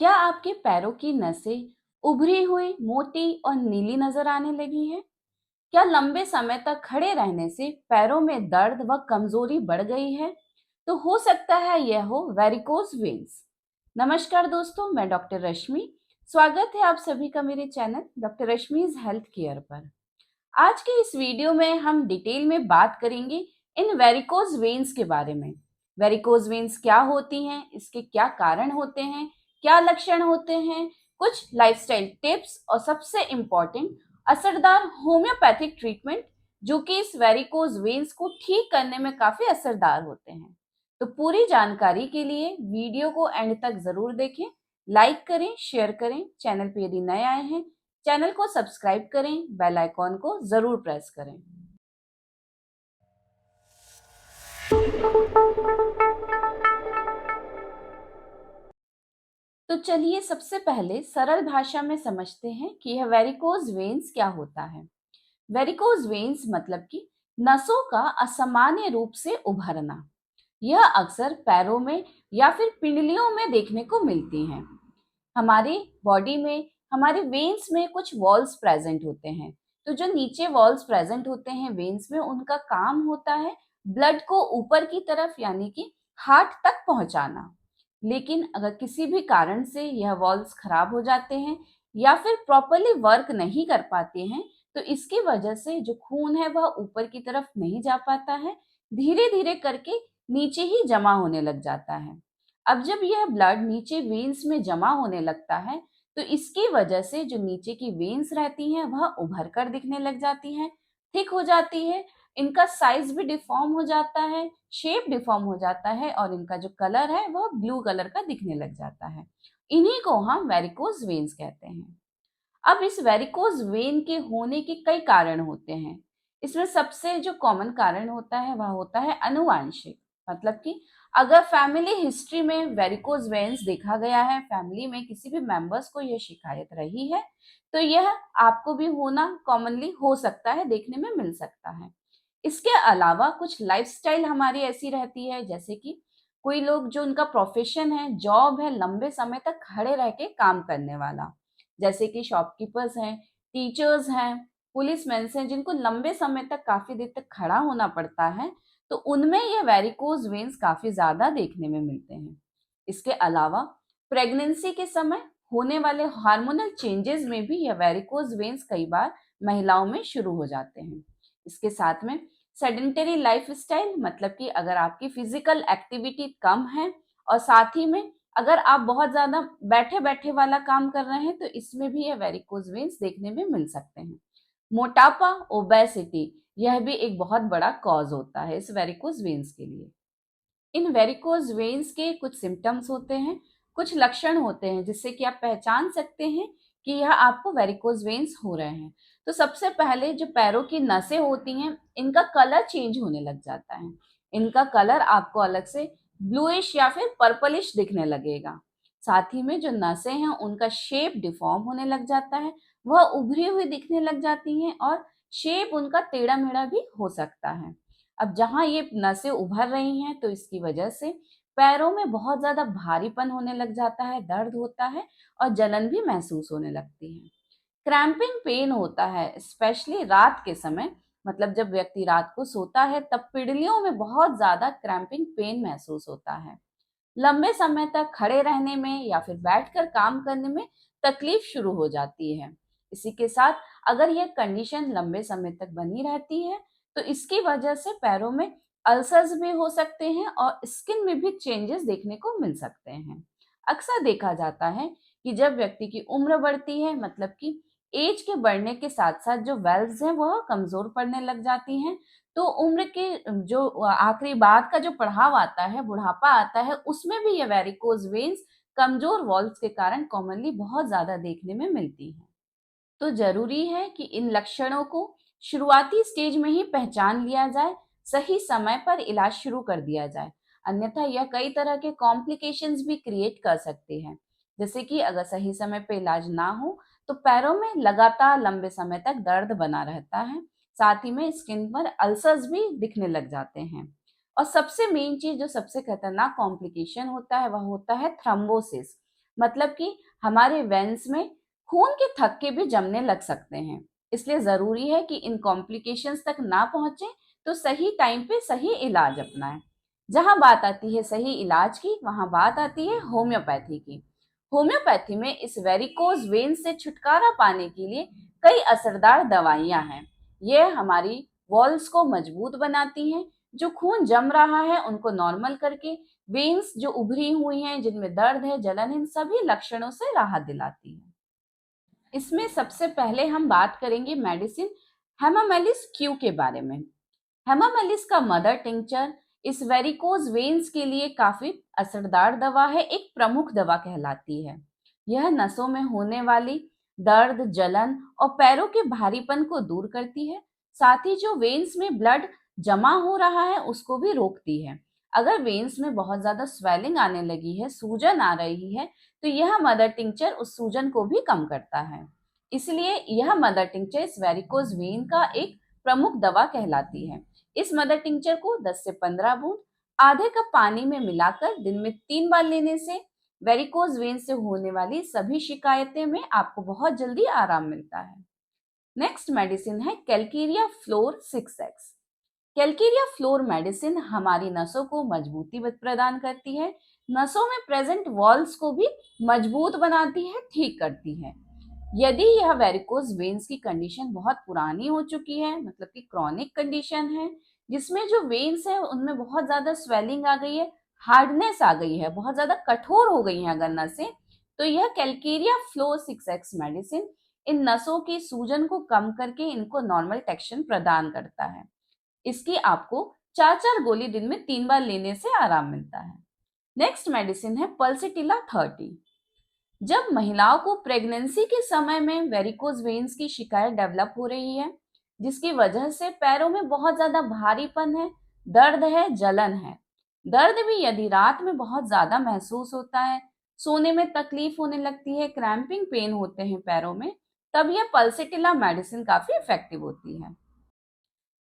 क्या आपके पैरों की नसें उभरी हुई, मोटी और नीली नजर आने लगी है? क्या लंबे समय तक खड़े रहने से पैरों में दर्द व कमजोरी बढ़ गई है? तो हो सकता है यह हो वेरिकोज वेन्स। नमस्कार दोस्तों, मैं डॉक्टर रश्मि। स्वागत है आप सभी का मेरे चैनल डॉक्टर रश्मिज हेल्थ केयर पर। आज के इस वीडियो में हम डिटेल में बात करेंगे इन वेरिकोज वेन्स के बारे में। वेरिकोज वेन्स क्या होती हैं, इसके क्या कारण होते हैं, क्या लक्षण होते हैं, कुछ लाइफस्टाइल टिप्स और सबसे इम्पोर्टेंट असरदार होम्योपैथिक ट्रीटमेंट जो कि इस वेरिकोज वेन्स को ठीक करने में काफी असरदार होते हैं। तो पूरी जानकारी के लिए वीडियो को एंड तक जरूर देखें, लाइक करें, शेयर करें। चैनल पे यदि नए आए हैं, चैनल को सब्सक्राइब करें, बेल आइकॉन को जरूर प्रेस करें। तो चलिए सबसे पहले सरल भाषा में समझते हैं कि यह वेरिकोज वेन्स क्या होता है। वेरिकोज वेन्स मतलब कि नसों का असामान्य रूप से उभरना। यह अक्सर पैरों में या फिर पिंडलियों में देखने को मिलती हैं। हमारी बॉडी में, हमारे वेन्स में कुछ वॉल्स प्रेजेंट होते हैं। तो जो नीचे वॉल्स प्रेजेंट होते हैं वेन्स में, उनका काम होता है ब्लड को ऊपर की तरफ यानी कि हार्ट तक पहुंचाना। लेकिन अगर किसी भी कारण से यह वॉल्स खराब हो जाते हैं या फिर प्रॉपरली वर्क नहीं कर पाते हैं, तो इसकी वजह से जो खून है वह ऊपर की तरफ नहीं जा पाता है, धीरे धीरे करके नीचे ही जमा होने लग जाता है। अब जब यह ब्लड नीचे वेन्स में जमा होने लगता है, तो इसकी वजह से जो नीचे की वेन्स रहती हैं वह उभर कर दिखने लग जाती हैं, थिक हो जाती है। इनका साइज भी डिफॉर्म हो जाता है, शेप डिफॉर्म हो जाता है और इनका जो कलर है वह ब्लू कलर का दिखने लग जाता है। इन्हीं को हम वेरिकोज वेन्स कहते हैं। अब इस वेरिकोज वेन के होने के कई कारण होते हैं। इसमें सबसे जो कॉमन कारण होता है वह होता है अनुवांशिक। मतलब कि अगर फैमिली हिस्ट्री में वेरिकोज वेन्स देखा गया है, फैमिली में किसी भी मेंबर्स को यह शिकायत रही है, तो यह आपको भी होना कॉमनली हो सकता है, देखने में मिल सकता है। इसके अलावा कुछ लाइफस्टाइल हमारी ऐसी रहती है, जैसे कि कोई लोग जो उनका प्रोफेशन है, जॉब है, लंबे समय तक खड़े रह के काम करने वाला, जैसे कि शॉपकीपर्स हैं, टीचर्स हैं, पुलिसमैन हैं, जिनको लंबे समय तक काफी देर तक खड़ा होना पड़ता है, तो उनमें ये वेरिकोज वेन्स काफी ज्यादा देखने में मिलते हैं। इसके अलावा प्रेगनेंसी के समय होने वाले हार्मोनल चेंजेस में भी यह वेरिकोज वेन्स कई बार महिलाओं में शुरू हो जाते हैं। इसके साथ में सेडेंटरी लाइफस्टाइल, मतलब कि अगर आपकी फिजिकल एक्टिविटी कम है और साथ ही में अगर आप बहुत ज्यादा बैठे बैठे वाला काम कर रहे हैं, तो इसमें भी ये वेरिकोज वेन्स देखने में मिल सकते हैं। मोटापा, ओबेसिटी, यह भी एक बहुत बड़ा कॉज होता है इस वेरिकोज वेन्स के लिए। इन वेरिकोज वेन्स के कुछ सिम्टम्स होते हैं, कुछ लक्षण होते हैं जिससे कि आप पहचान सकते हैं कि यह आपको वेरिकोज वेन्स हो रहे हैं। तो सबसे पहले जो पैरों की नसें होती हैं, इनका कलर चेंज होने लग जाता है। इनका कलर आपको अलग से ब्लूइश या फिर पर्पलिश दिखने लगेगा। साथ ही में जो नसें हैं उनका शेप डिफॉर्म होने लग जाता है, वह उभरी हुई दिखने लग जाती हैं और शेप उनका टेढ़ा मेढ़ा भी हो सकता है। अब जहाँ ये नसें उभर रही हैं, तो इसकी वजह से पैरों में बहुत ज्यादा भारीपन होने लग जाता है, दर्द होता है और जलन भी महसूस होने लगती है। क्रैम्पिंग पेन होता है, स्पेशली रात के समय। मतलब जब व्यक्ति रात को सोता है तब पिड़लियों में बहुत ज्यादा क्रैम्पिंग पेन महसूस होता है। लंबे समय तक खड़े रहने में या फिर बैठकर काम करने में तकलीफ शुरू हो जाती है। इसी के साथ अगर यह कंडीशन लंबे समय तक बनी रहती है, तो इसकी वजह से पैरों में अल्सर्स भी हो सकते हैं और स्किन में भी चेंजेस देखने को मिल सकते हैं। अक्सर देखा जाता है कि जब व्यक्ति की उम्र बढ़ती है, मतलब कि एज के बढ़ने के साथ साथ जो वेल्व्स हैं वह कमजोर पड़ने लग जाती हैं, तो उम्र के जो आखिरी बाद का जो पड़ाव आता है, बुढ़ापा आता है, उसमें भी ये वेरिकोज वेन्स कमजोर वॉल्व्स के कारण कॉमनली बहुत ज्यादा देखने में मिलती है। तो जरूरी है कि इन लक्षणों को शुरुआती स्टेज में ही पहचान लिया जाए, सही समय पर इलाज शुरू कर दिया जाए। अन्यथा यह कई तरह के कॉम्प्लिकेशंस भी क्रिएट कर सकते हैं। जैसे कि अगर सही समय पर इलाज ना हो, तो पैरों में लगातार लंबे समय तक दर्द बना रहता है, साथ ही में स्किन पर अल्सर्स भी दिखने लग जाते हैं। और सबसे मेन चीज, जो सबसे खतरनाक कॉम्प्लिकेशन होता है, वह होता है थ्रोम्बोसिस। मतलब कि हमारे वेन्स में खून के थक्के भी जमने लग सकते हैं। इसलिए जरूरी है कि इन कॉम्प्लिकेशंस तक ना पहुंचे तो सही टाइम पे सही इलाज अपनाएं। जहां बात आती है सही इलाज की, वहां बात आती है होम्योपैथी की। होम्योपैथी में इस वेरिकोज वेन से छुटकारा पाने के लिए कई असरदार दवाइयां हैं। ये हमारी वॉल्स को मजबूत बनाती हैं, जो खून जम रहा है उनको नॉर्मल करके वेन्स जो उभरी हुई हैं, जिनमें दर्द है, जलन है, इन सभी लक्षणों से राहत दिलाती है। इसमें सबसे पहले हम बात करेंगे मेडिसिन हेमामेलिस क्यू के बारे में। हेमामेलिस का मदर टिंचर इस वेरिकोज वेन्स के लिए काफी असरदार दवा है, एक प्रमुख दवा कहलाती है। यह नसों में होने वाली दर्द, जलन और पैरों के भारीपन को दूर करती है। साथ ही जो वेन्स में ब्लड जमा हो रहा है उसको भी रोकती है। अगर वेन्स में बहुत ज्यादा स्वेलिंग आने लगी है, सूजन आ रही है, तो यह मदर टिंचर उस सूजन को भी कम करता है। इसलिए यह मदर टिंचर इस वेरिकोज वेन का एक प्रमुख दवा कहलाती है। इस मदर टिंचर को 10 से 15 बूंद आधे कप पानी में मिलाकर दिन में 3 बार लेने से वेरिकोज वेन से होने वाली सभी शिकायतें में आपको बहुत जल्दी आराम मिलता है। नेक्स्ट मेडिसिन है Calcarea floor 6x। Calcarea floor medicine हमारी नसों को मजबूती प्रदान करती है, नसों में प्रेजेंट वॉल्स को भी मजबूत बनाती है, ठीक करती है। यदि यह वेरिकोज वेन्स की कंडीशन बहुत पुरानी हो चुकी है, मतलब कि क्रॉनिक कंडीशन है, जिसमें जो वेन्स है उनमें बहुत ज्यादा स्वेलिंग आ गई है, हार्डनेस आ गई है, बहुत ज्यादा कठोर हो गई है अगर नसें, तो यह Calcarea flow 6x medicine in नसों की सूजन को कम करके इनको नॉर्मल टेक्शन प्रदान करता है। इसकी आपको 4-4 गोली दिन में 3 बार लेने से आराम मिलता है। नेक्स्ट मेडिसिन है पल्सिटिला 30। जब महिलाओं को प्रेगनेंसी के समय में वेरिकोज वेन्स की शिकायत डेवलप हो रही है, जिसकी वजह से पैरों में बहुत ज्यादा भारीपन है, दर्द है, जलन है, दर्द भी यदि रात में बहुत ज्यादा महसूस होता है, सोने में तकलीफ होने लगती है, क्रैम्पिंग पेन होते हैं पैरों में, तब यह पल्सिटिला मेडिसिन काफी इफेक्टिव होती है।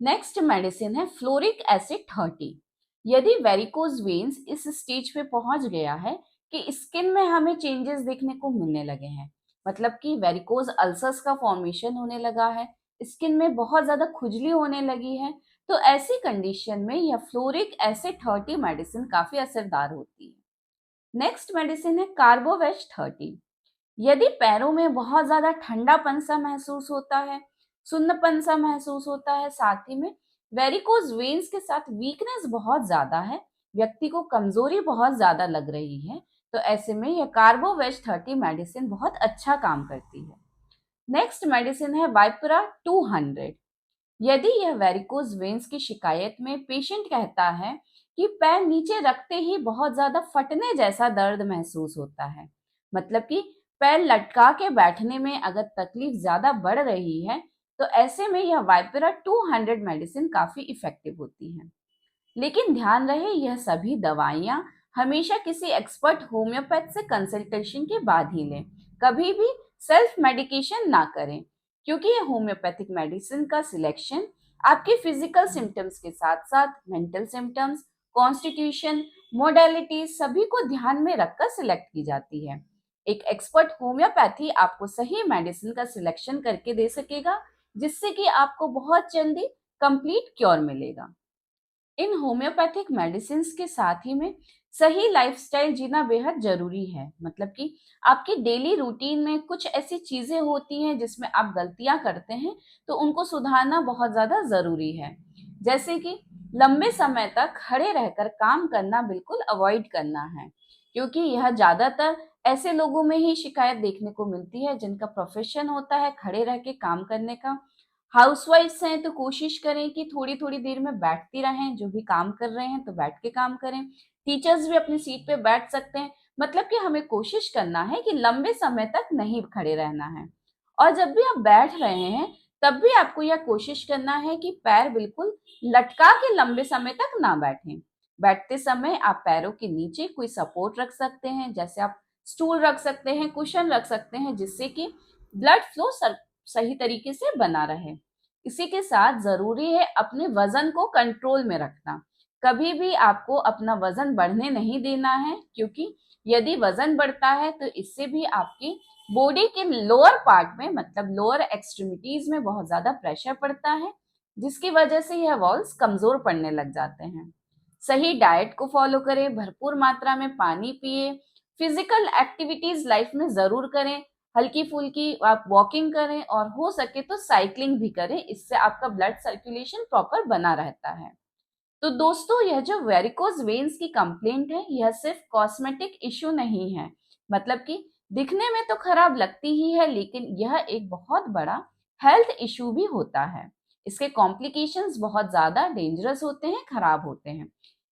नेक्स्ट मेडिसिन है फ्लोरिक एसिड 30। यदि वेरिकोज वेन्स इस स्टेज पे पहुंच गया है कि स्किन में हमें चेंजेस देखने को मिलने लगे हैं, मतलब कि वेरिकोज अल्सर्स का फॉर्मेशन होने लगा है, स्किन में बहुत ज्यादा खुजली होने लगी है, तो ऐसी कंडीशन में यह फ्लोरिक एसिड 30 मेडिसिन काफी असरदार होती है। नेक्स्ट मेडिसिन है कार्बोवेश 30। यदि पैरों में बहुत ज्यादा ठंडापन सा महसूस होता है, सुन्नपन सा महसूस होता है, साथ ही में वेरिकोज वेन्स के साथ वीकनेस बहुत ज्यादा है, व्यक्ति को कमजोरी बहुत ज्यादा लग रही है, तो ऐसे में यह कार्बोवेश 30 मेडिसिन बहुत अच्छा काम करती है। नेक्स्ट मेडिसिन है वाइपरा 200। यदि यह वेरिकोज वेन्स की शिकायत में पेशेंट कहता है कि पैर नीचे रखते ही बहुत ज्यादा फटने जैसा दर्द महसूस होता है, मतलब कि पैर लटका के बैठने में अगर तकलीफ ज्यादा बढ़ रही है, तो ऐसे में यह वाइपरा 200 मेडिसिन काफी इफेक्टिव होती है। लेकिन ध्यान रहे यह सभी दवाइयां हमेशा किसी एक्सपर्ट होम्योपैथ से कंसल्टेशन के बाद ही लें। कभी भी सेल्फ मेडिकेशन ना करें, क्योंकि ये होम्योपैथिक मेडिसिन का सिलेक्शन आपके फिजिकल सिम्टम्स के साथ साथ मेंटल सिम्टम्स, कॉन्स्टिट्यूशन, मोडेलिटी सभी को ध्यान में रखकर सिलेक्ट की जाती है। एक एक्सपर्ट होम्योपैथी आपको सही मेडिसिन का सिलेक्शन करके दे सकेगा, जिससे कि आपको बहुत जल्दी कंप्लीट क्योर मिलेगा। इन होम्योपैथिक मेडिसिन के साथ ही में सही लाइफस्टाइल जीना बेहद जरूरी है, मतलब कि आपकी डेली रूटीन में कुछ ऐसी चीजें होती हैं जिसमें आप गलतियां करते हैं, तो उनको सुधारना बहुत ज्यादा जरूरी है। जैसे कि लंबे समय तक खड़े रहकर काम करना बिल्कुल अवॉइड करना है, क्योंकि यह ज्यादातर ऐसे लोगों में ही शिकायत देखने को मिलती है जिनका प्रोफेशन होता है खड़े रह के काम करने का। हाउसवाइफ्स हैं तो कोशिश करें कि थोड़ी थोड़ी देर में बैठती रहें, जो भी काम कर रहे हैं तो बैठ के काम करें। टीचर्स भी अपनी सीट पे बैठ सकते हैं, मतलब कि हमें कोशिश करना है कि लंबे समय तक नहीं खड़े रहना है। और जब भी आप बैठ रहे हैं तब भी आपको यह कोशिश करना है कि पैर बिल्कुल लटका के लंबे समय तक ना बैठें। बैठते समय आप पैरों के नीचे कोई सपोर्ट रख सकते हैं, जैसे आप स्टूल रख सकते हैं, कुशन रख सकते हैं, जिससे कि ब्लड फ्लो सही तरीके से बना रहे। इसी के साथ जरूरी है अपने वजन को कंट्रोल में रखना। कभी भी आपको अपना वजन बढ़ने नहीं देना है, क्योंकि यदि वजन बढ़ता है तो इससे भी आपकी बॉडी के लोअर पार्ट में मतलब लोअर एक्सट्रीमिटीज में बहुत ज्यादा प्रेशर पड़ता है, जिसकी वजह से यह वॉल्स कमजोर पड़ने लग जाते हैं। सही डाइट को फॉलो करें, भरपूर मात्रा में पानी पिए, फिजिकल एक्टिविटीज लाइफ में जरूर करें, हल्की फुल्की आप वॉकिंग करें और हो सके तो साइकिलिंग भी करें, इससे आपका ब्लड सर्कुलेशन प्रॉपर बना रहता है। तो दोस्तों, यह जो वेरिकोज वेन्स की कंप्लेंट है, यह सिर्फ कॉस्मेटिक इश्यू नहीं है, मतलब कि दिखने में तो खराब लगती ही है, लेकिन यह एक बहुत बड़ा हेल्थ इश्यू भी होता है। इसके कॉम्प्लिकेशंस बहुत ज्यादा डेंजरस होते हैं, खराब होते हैं।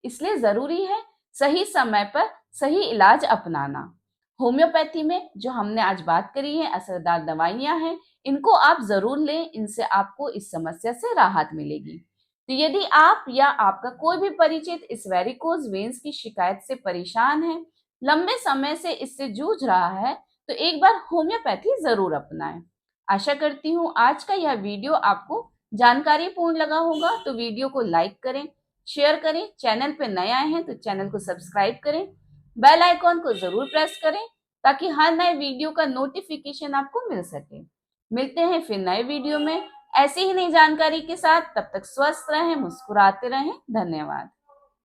इसलिए जरूरी है सही समय पर सही इलाज अपनाना। होम्योपैथी में जो हमने आज बात करी है, असरदार दवाइयां हैं, इनको आप जरूर लें, इनसे आपको इस समस्या से राहत मिलेगी। तो यदि आप या आपका कोई भी परिचित इस वेरिकोज वेन्स की शिकायत से परेशान है, लंबे समय से इससे जूझ रहा है, तो एक बार होम्योपैथी जरूर अपनाएं। आशा करती हूँ आज का यह वीडियो आपको जानकारीपूर्ण लगा होगा। तो वीडियो को लाइक करें, शेयर करें, चैनल पर नए आए हैं तो चैनल को सब्सक्राइब करें, बेल आइकॉन को जरूर प्रेस करें ताकि हर नए वीडियो का नोटिफिकेशन आपको मिल सके। मिलते हैं फिर नए वीडियो में ऐसी ही नई जानकारी के साथ। तब तक स्वस्थ रहें, मुस्कुराते रहें। धन्यवाद।